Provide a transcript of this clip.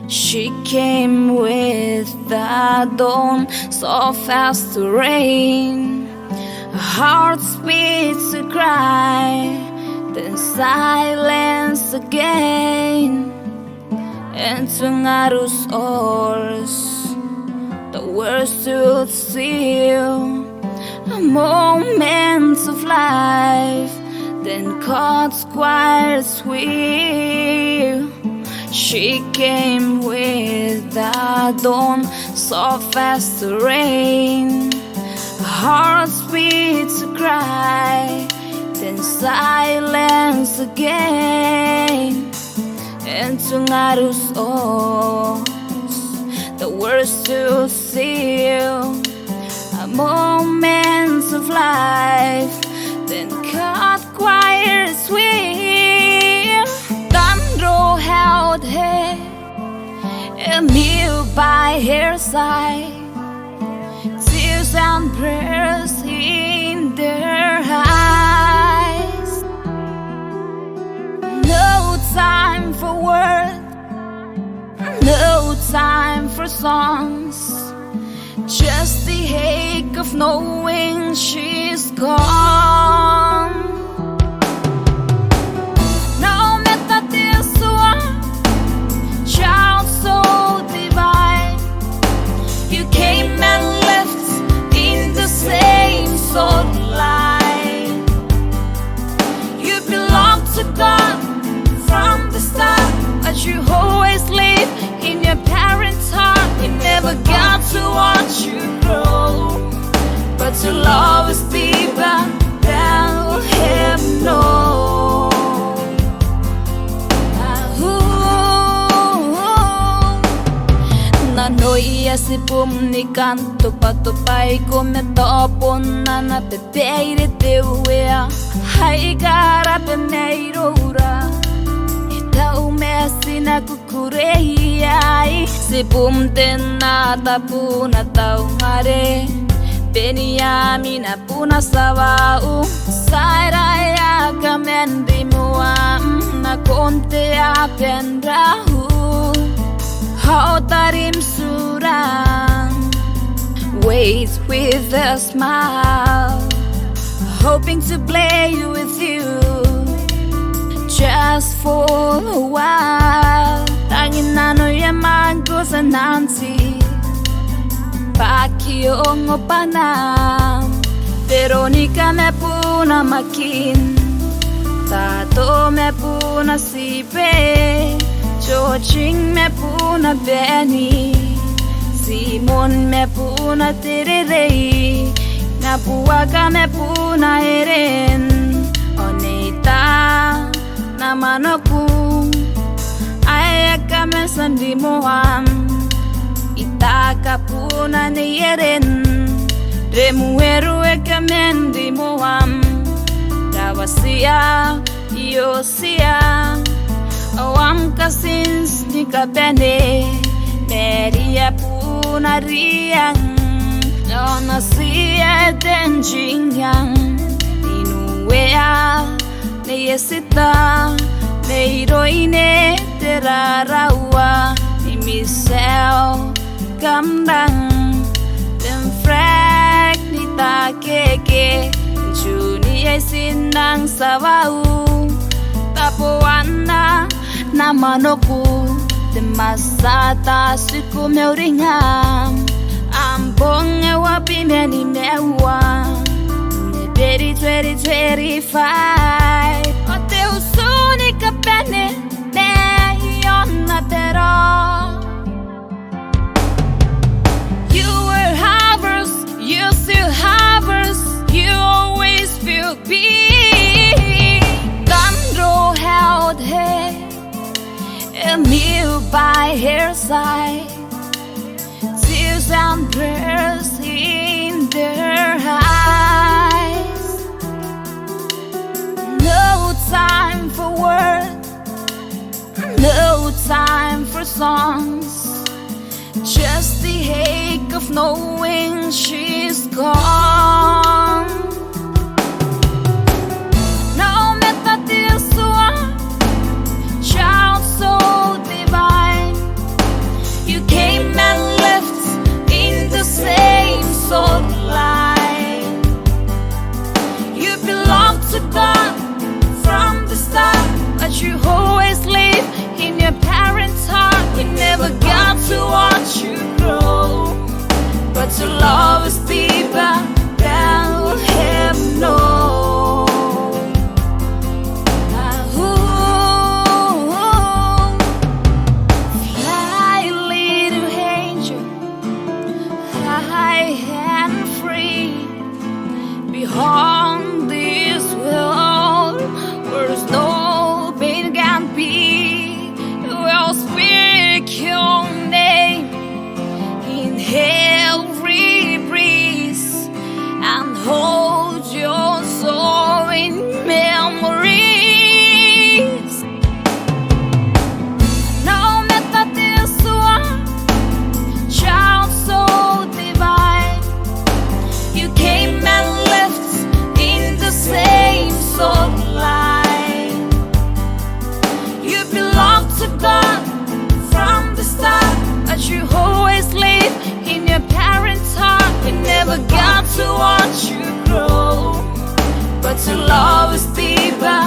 She came with the dawn, so fast to rain. Her heart beats to cry, then silence again. Into Naru's oars, the words stood still. A moment of life, then caught Squire's wheel. She came with the dawn, so fast to rain. Hearts beat to cry, then silence again. Into Naru's oars, the words stood still. A moment of life, then caught Squire's wheel. Dandro held her, Emil by her side, tears and prayers in their eyes. No time for words, no time for songs, just the ache of knowing she's gone. Now met this one, child so divine. You came and left in the same soul line. You belong to God from the start, but you always live in your parents' heart. We never got to watch you grow, but your love is deeper than heaven knows. Nanoia si pumni canto patupai come topo nana pepeire teuea. Hai cara pemeirora, itau mesina kukureiai. Si pumten nata puna tau mare, Beniamina puna sawau. Sairaya kamendi muam na konte apendrahu. Hautarim surang, waits with a smile, hoping to play with you just for a while. Tangin nano yamango sa Nancy, Pakiyong opanam, Veronica me puna makin, Tato me puna sipe, Georging me puna Benny, Simon me puna tererei, Napuaka me puna eren, Oneta na manoku, Ayaka me sandimoam, Itaka puna ni eren, Remueru eka mendimoam, Rawasia, Iosia, Awam kasins ni kabene, Meria puna riang, Ona siya denjingyang, Inuea, Neyesita, Neiroine terarawa, Ni Michelle, Gamdang, Den frag ni takeke, Juni sinang sawau, Tapuana, Namanoku, de masata siku meuringam, Ambong ewa pimeni mewa, Neberi 2025, O teu sunica pene, Neiona tero. You were havers, you still havers, you always feel big. Dandro held her, Emil by her side, tears and prayers in their eyes. No time for words, no time for songs, just the ache of knowing she's gone. Now met this one, child so divine. but to love is deeper than him knows. Fly, little angel, high and free, beyond this world, where's no pain can be. We'll speak your name in every breeze and hold your soul in memories. No matter this one, child so divine, you came and left in the same soul line. You belong to God from the start, but you always live in your parents' heart. We never got to watch you grow, but to love is deeper